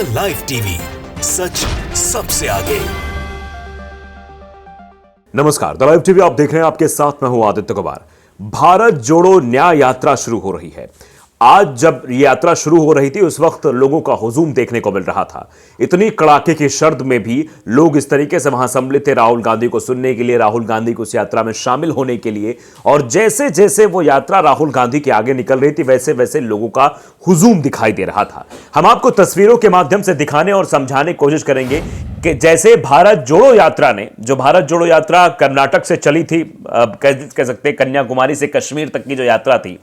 The live TV, सच सबसे आगे। नमस्कार, द लाइव टीवी आप देख रहे हैं। आपके साथ मैं हूं आदित्य कुमार। भारत जोड़ो न्याय यात्रा शुरू हो रही है। आज जब ये यात्रा शुरू हो रही थी उस वक्त लोगों का हुजूम देखने को मिल रहा था। इतनी कड़ाके की शर्त में भी लोग इस तरीके से वहां सम्मिलित थे राहुल गांधी को सुनने के लिए, राहुल गांधी को उस यात्रा में शामिल होने के लिए। और जैसे जैसे वो यात्रा राहुल गांधी के आगे निकल रही थी वैसे वैसे लोगों का हुजूम दिखाई दे रहा था। हम आपको तस्वीरों के माध्यम से दिखाने और समझाने की कोशिश करेंगे कि जैसे भारत जोड़ो यात्रा ने, जो भारत जोड़ो यात्रा कर्नाटक से चली थी, कह सकते हैं कन्याकुमारी से कश्मीर तक की जो यात्रा थी,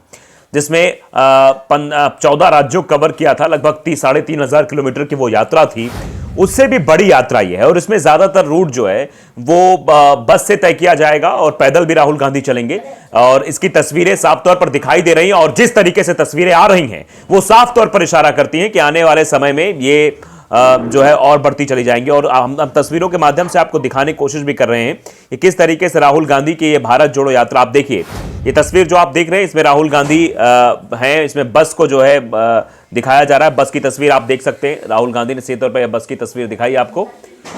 जिसमें 14 राज्यों कवर किया था, लगभग 3,500 किलोमीटर की वो यात्रा थी। उससे भी बड़ी यात्रा ये है और इसमें ज्यादातर रूट जो है वो बस से तय किया जाएगा और पैदल भी राहुल गांधी चलेंगे। और इसकी तस्वीरें साफ तौर पर दिखाई दे रही हैं और जिस तरीके से तस्वीरें आ रही हैं वो साफ तौर पर इशारा करती हैं कि आने वाले समय में ये जो है और बढ़ती चली जाएंगी। और हम तस्वीरों के माध्यम से आपको दिखाने की कोशिश भी कर रहे हैं कि किस तरीके से राहुल गांधी की ये भारत जोड़ो यात्रा, आप देखिए ये तस्वीर जो आप देख रहे हैं इसमें राहुल गांधी हैं। इसमें बस को जो है दिखाया जा रहा है, बस की तस्वीर आप देख सकते हैं। राहुल गांधी ने सीधे तौर पर बस की तस्वीर दिखाई आपको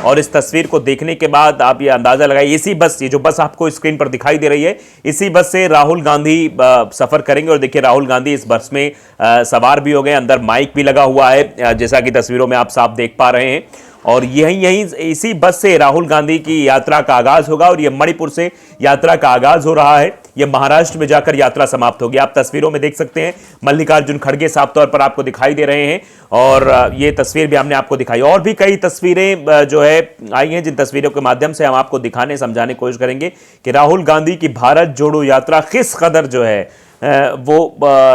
और इस तस्वीर को देखने के बाद आप ये अंदाजा लगाइए, इसी बस, ये जो बस आपको स्क्रीन पर दिखाई दे रही है, इसी बस से राहुल गांधी सफर करेंगे। और देखिए राहुल गांधी इस बस में सवार भी हो गए, अंदर माइक भी लगा हुआ है जैसा कि तस्वीरों में आप साफ देख पा रहे हैं। और यही इसी बस से राहुल गांधी की यात्रा का आगाज होगा और यह मणिपुर से यात्रा का आगाज हो रहा है। यह महाराष्ट्र में जाकर यात्रा समाप्त होगी। आप तस्वीरों में देख सकते हैं मल्लिकार्जुन खड़गे साफ तौर पर आपको दिखाई दे रहे हैं और ये तस्वीर भी हमने आपको दिखाई। और भी कई तस्वीरें जो है आई हैं जिन तस्वीरों के माध्यम से हम आपको दिखाने समझाने की कोशिश करेंगे कि राहुल गांधी की भारत जोड़ो यात्रा किस कदर जो है वो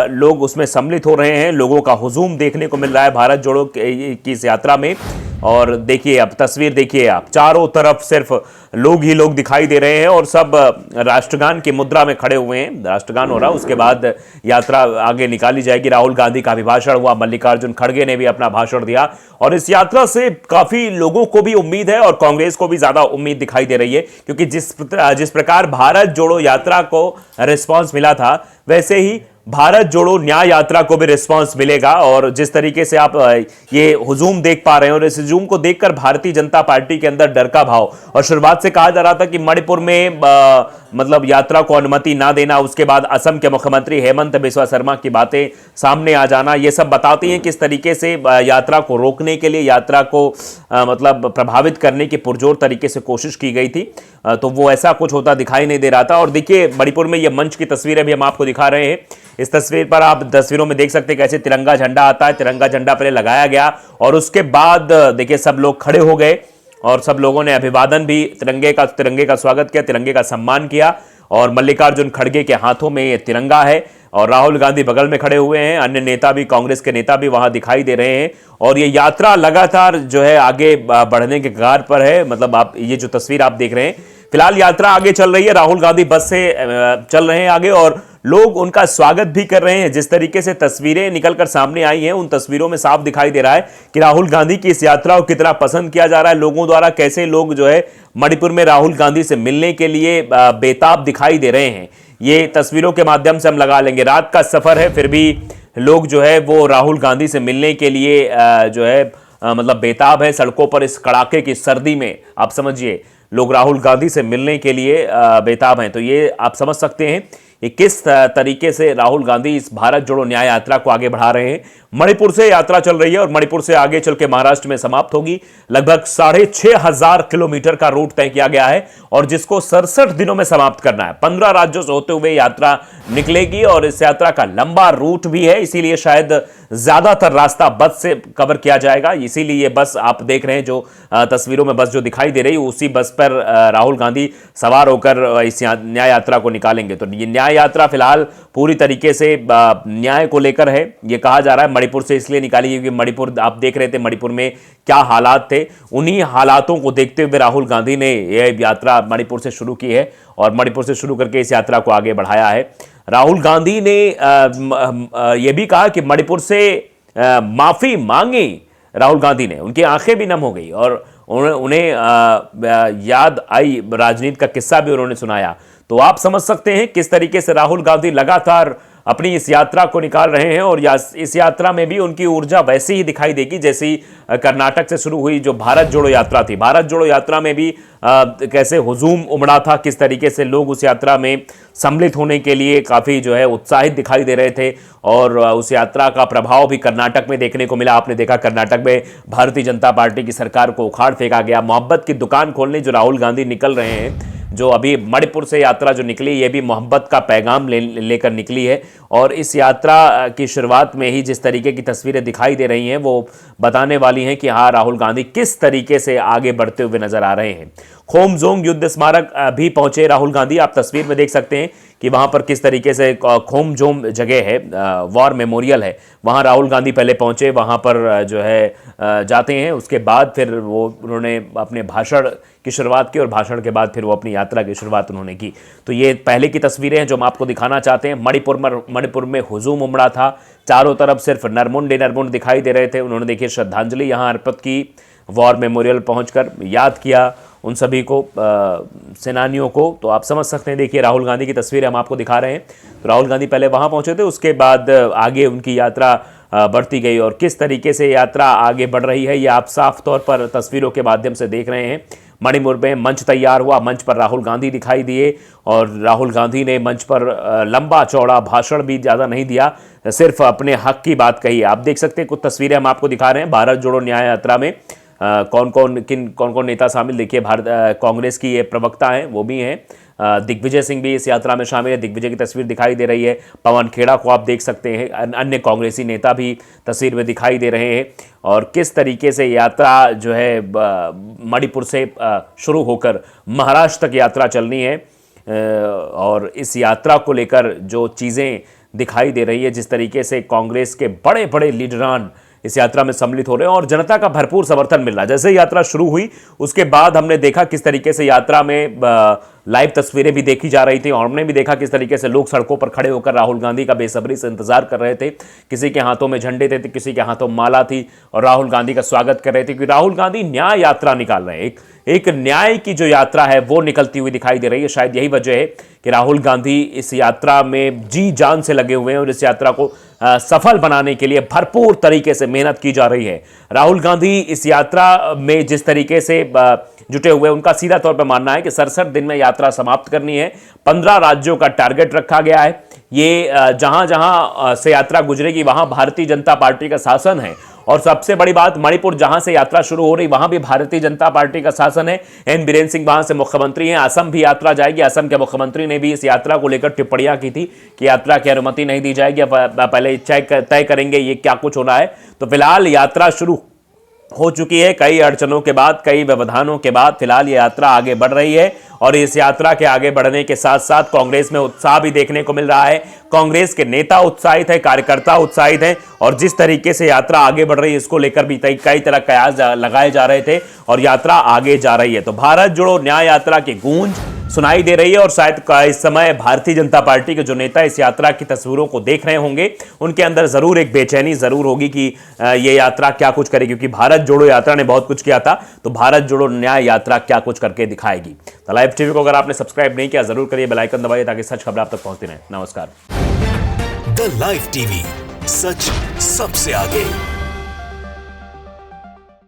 लोग उसमें सम्मिलित हो रहे हैं। लोगों का हुजूम देखने को मिल रहा है भारत जोड़ो की इस यात्रा में। और देखिए अब तस्वीर देखिए आप, चारों तरफ सिर्फ लोग ही लोग दिखाई दे रहे हैं और सब राष्ट्रगान की मुद्रा में खड़े हुए हैं। राष्ट्रगान हो रहा, उसके बाद यात्रा आगे निकाली जाएगी। राहुल गांधी का अभिभाषण हुआ, मल्लिकार्जुन खड़गे ने भी अपना भाषण दिया और इस यात्रा से काफी लोगों को भी उम्मीद है और कांग्रेस को भी ज्यादा उम्मीद दिखाई दे रही है, क्योंकि जिस प्रकार भारत जोड़ो यात्रा को रिस्पॉन्स मिला था वैसे ही भारत जोड़ो न्याय यात्रा को भी रिस्पांस मिलेगा। और जिस तरीके से आप ये हुजूम देख पा रहे हैं और इस हुजूम को देखकर भारतीय जनता पार्टी के अंदर डर का भाव, और शुरुआत से कहा जा रहा था कि मणिपुर में मतलब यात्रा को अनुमति ना देना, उसके बाद असम के मुख्यमंत्री हेमंत बिस्वा शर्मा की बातें सामने आ जाना, ये सब बताती हैं किस तरीके से यात्रा को रोकने के लिए, यात्रा को मतलब प्रभावित करने की पुरजोर तरीके से कोशिश की गई थी। तो वो ऐसा कुछ होता दिखाई नहीं दे रहा था। और देखिए मणिपुर में ये मंच की तस्वीरें भी हम आपको दिखा रहे हैं। इस तस्वीर पर आप तस्वीरों में देख सकते हैं कैसे तिरंगा झंडा आता है, तिरंगा झंडा पहले लगाया गया और उसके बाद देखिए सब लोग खड़े हो गए और सब लोगों ने अभिवादन भी, तिरंगे का स्वागत किया, तिरंगे का सम्मान किया। और मल्लिकार्जुन खड़गे के हाथों में ये तिरंगा है और राहुल गांधी बगल में खड़े हुए हैं। अन्य नेता भी, कांग्रेस के नेता भी वहां दिखाई दे रहे हैं और ये यात्रा लगातार जो है आगे बढ़ने के कगार पर है। मतलब आप ये जो तस्वीर आप देख रहे हैं, फिलहाल यात्रा आगे चल रही है, राहुल गांधी बस से चल रहे हैं आगे और लोग उनका स्वागत भी कर रहे हैं। जिस तरीके से तस्वीरें निकलकर सामने आई हैं उन तस्वीरों में साफ दिखाई दे रहा है कि राहुल गांधी की इस यात्रा को कितना पसंद किया जा रहा है लोगों द्वारा, कैसे लोग जो है मणिपुर में राहुल गांधी से मिलने के लिए बेताब दिखाई दे रहे हैं। ये तस्वीरों के माध्यम से हम लगा लेंगे। रात का सफर है फिर भी लोग जो है वो राहुल गांधी से मिलने के लिए जो है मतलब बेताब है। सड़कों पर इस कड़ाके की सर्दी में आप समझिए लोग राहुल गांधी से मिलने के लिए बेताब हैं। तो ये आप समझ सकते हैं कि किस तरीके से राहुल गांधी इस भारत जोड़ो न्याय यात्रा को आगे बढ़ा रहे हैं। मणिपुर से यात्रा चल रही है और मणिपुर से आगे चल के महाराष्ट्र में समाप्त होगी। लगभग 6,500 किलोमीटर का रूट तय किया गया है और जिसको 67 दिनों में समाप्त करना है। 15 राज्यों से होते हुए यात्रा निकलेगी और इस यात्रा का लंबा रूट भी है, इसीलिए शायद ज्यादातर रास्ता बस से कवर किया जाएगा। इसीलिए ये बस आप देख रहे हैं जो तस्वीरों में बस जो दिखाई दे रही है, उसी बस पर राहुल गांधी सवार होकर इस न्याय यात्रा को निकालेंगे। तो ये न्याय यात्रा फिलहाल पूरी तरीके से न्याय को लेकर है। ये कहा जा रहा है मणिपुर से इसलिए निकाली क्योंकि मणिपुर, आप देख रहे थे मणिपुर में क्या हालात थे, उन्हीं हालातों को देखते हुए राहुल गांधी ने यह यात्रा मणिपुर से शुरू की है और मणिपुर से शुरू करके इस यात्रा को आगे बढ़ाया है। राहुल गांधी ने यह भी कहा कि मणिपुर से माफी मांगी राहुल गांधी ने, उनकी आंखें भी नम हो गई और उन्हें याद आई राजनीति का किस्सा भी उन्होंने सुनाया। तो आप समझ सकते हैं किस तरीके से राहुल गांधी लगातार अपनी इस यात्रा को निकाल रहे हैं और इस यात्रा में भी उनकी ऊर्जा वैसी ही दिखाई देगी जैसी कर्नाटक से शुरू हुई जो भारत जोड़ो यात्रा थी। भारत जोड़ो यात्रा में भी कैसे हुजूम उमड़ा था, किस तरीके से लोग उस यात्रा में सम्मिलित होने के लिए काफ़ी जो है उत्साहित दिखाई दे रहे थे और उस यात्रा का प्रभाव भी कर्नाटक में देखने को मिला। आपने देखा कर्नाटक में भारतीय जनता पार्टी की सरकार को उखाड़ फेंका गया। मोहब्बत की दुकान खोलने जो राहुल गांधी निकल रहे हैं, जो अभी मणिपुर से यात्रा जो निकली, ये भी मोहब्बत का पैगाम लेकर निकली है और इस यात्रा की शुरुआत में ही जिस तरीके की तस्वीरें दिखाई दे रही हैं वो बताने वाली हैं कि हाँ, राहुल गांधी किस तरीके से आगे बढ़ते हुए नजर आ रहे हैं। खोमजोंग युद्ध स्मारक भी पहुंचे राहुल गांधी। आप तस्वीर में देख सकते हैं कि वहां पर किस तरीके से खोमजोंग जगह है, वॉर मेमोरियल है, वहां राहुल गांधी पहले पहुंचे, वहां पर जो है जाते हैं, उसके बाद फिर वो उन्होंने अपने भाषण की शुरुआत की और भाषण के बाद फिर वो अपनी यात्रा की शुरुआत उन्होंने की। तो ये पहले की तस्वीरें हैं जो हम आपको दिखाना चाहते हैं। मणिपुर में हुजूम उमड़ा था, चारों तरफ सिर्फ नरमुंड दिखाई दे रहे थे। उन्होंने देखिए श्रद्धांजलि यहाँ अर्पित की, वॉर मेमोरियल पहुंचकर याद किया उन सभी को, सेनानियों को। तो आप समझ सकते हैं, देखिए राहुल गांधी की तस्वीरें हम आपको दिखा रहे हैं। तो राहुल गांधी पहले वहां पहुंचे थे, उसके बाद आगे उनकी यात्रा बढ़ती गई और किस तरीके से यात्रा आगे बढ़ रही है ये आप साफ तौर पर तस्वीरों के माध्यम से देख रहे हैं। मणिपुर में मंच तैयार हुआ, मंच पर राहुल गांधी दिखाई दिए और राहुल गांधी ने मंच पर लंबा चौड़ा भाषण भी ज़्यादा नहीं दिया, सिर्फ अपने हक की बात कही। आप देख सकते हैं, कुछ तस्वीरें हम आपको दिखा रहे हैं। भारत जोड़ो न्याय यात्रा में कौन कौन नेता शामिल, देखिए कांग्रेस की ये प्रवक्ता हैं, वो भी हैं, दिग्विजय सिंह भी इस यात्रा में शामिल है। दिग्विजय की तस्वीर दिखाई दे रही है। पवन खेड़ा को आप देख सकते हैं, अन्य कांग्रेसी नेता भी तस्वीर में दिखाई दे रहे हैं और किस तरीके से यात्रा जो है मणिपुर से शुरू होकर महाराष्ट्र तक यात्रा चलनी है और इस यात्रा को लेकर जो चीज़ें दिखाई दे रही है, जिस तरीके से कांग्रेस के बड़े बड़े लीडरान इस यात्रा में सम्मिलित हो रहे हैं और जनता का भरपूर समर्थन मिल रहा है। जैसे यात्रा शुरू हुई उसके बाद हमने देखा किस तरीके से यात्रा में लाइव तस्वीरें भी देखी जा रही थी और हमने भी देखा किस तरीके से लोग सड़कों पर खड़े होकर राहुल गांधी का बेसब्री से इंतजार कर रहे थे। किसी के हाथों में झंडे थे, किसी के हाथों माला थी और राहुल गांधी का स्वागत कर रहे थे, क्योंकि राहुल गांधी न्याय यात्रा निकाल रहे हैं। एक न्याय की जो यात्रा है वो निकलती हुई दिखाई दे रही है। शायद यही वजह है कि राहुल गांधी इस यात्रा में जी जान से लगे हुए हैं और इस यात्रा को सफल बनाने के लिए भरपूर तरीके से मेहनत की जा रही है। राहुल गांधी इस यात्रा में जिस तरीके से जुटे हुए, उनका सीधा तौर पर मानना है कि 67 दिन में यात्रा समाप्त करनी है। 15 राज्यों का टारगेट रखा गया है। ये जहां जहां से यात्रा गुजरेगी वहां भारतीय जनता पार्टी का शासन है और सबसे बड़ी बात, मणिपुर जहां से यात्रा शुरू हो रही वहां भी भारतीय जनता पार्टी का शासन है। एन बीरेन सिंह वहां से मुख्यमंत्री हैं। असम भी यात्रा जाएगी। असम के मुख्यमंत्री ने भी इस यात्रा को लेकर टिप्पणियां की थी कि यात्रा की अनुमति नहीं दी जाएगी, पहले तय करेंगे ये क्या कुछ होना है। तो फिलहाल यात्रा शुरू हो चुकी है। कई अड़चनों के बाद, कई व्यवधानों के बाद फिलहाल ये यात्रा आगे बढ़ रही है और इस यात्रा के आगे बढ़ने के साथ साथ कांग्रेस में उत्साह भी देखने को मिल रहा है। कांग्रेस के नेता उत्साहित है, कार्यकर्ता उत्साहित हैं और जिस तरीके से यात्रा आगे बढ़ रही है इसको लेकर भी कई तरह कयास लगाए जा रहे थे और यात्रा आगे जा रही है। तो भारत जोड़ो न्याय यात्रा की गूंज सुनाई दे रही है और शायद इस समय भारतीय जनता पार्टी के जो नेता इस यात्रा की तस्वीरों को देख रहे होंगे उनके अंदर जरूर एक बेचैनी जरूर होगी कि ये यात्रा क्या कुछ करेगी, क्योंकि भारत जोड़ो यात्रा ने बहुत कुछ किया था, तो भारत जोड़ो न्याय यात्रा क्या कुछ करके दिखाएगी। तो लाइव टीवी को अगर आपने सब्सक्राइब नहीं किया जरूर करिए, बेल आइकन दबाइए ताकि सच खबर आप तक पहुंचती रहे। नमस्कार। द लाइव टीवी, सच सबसे आगे।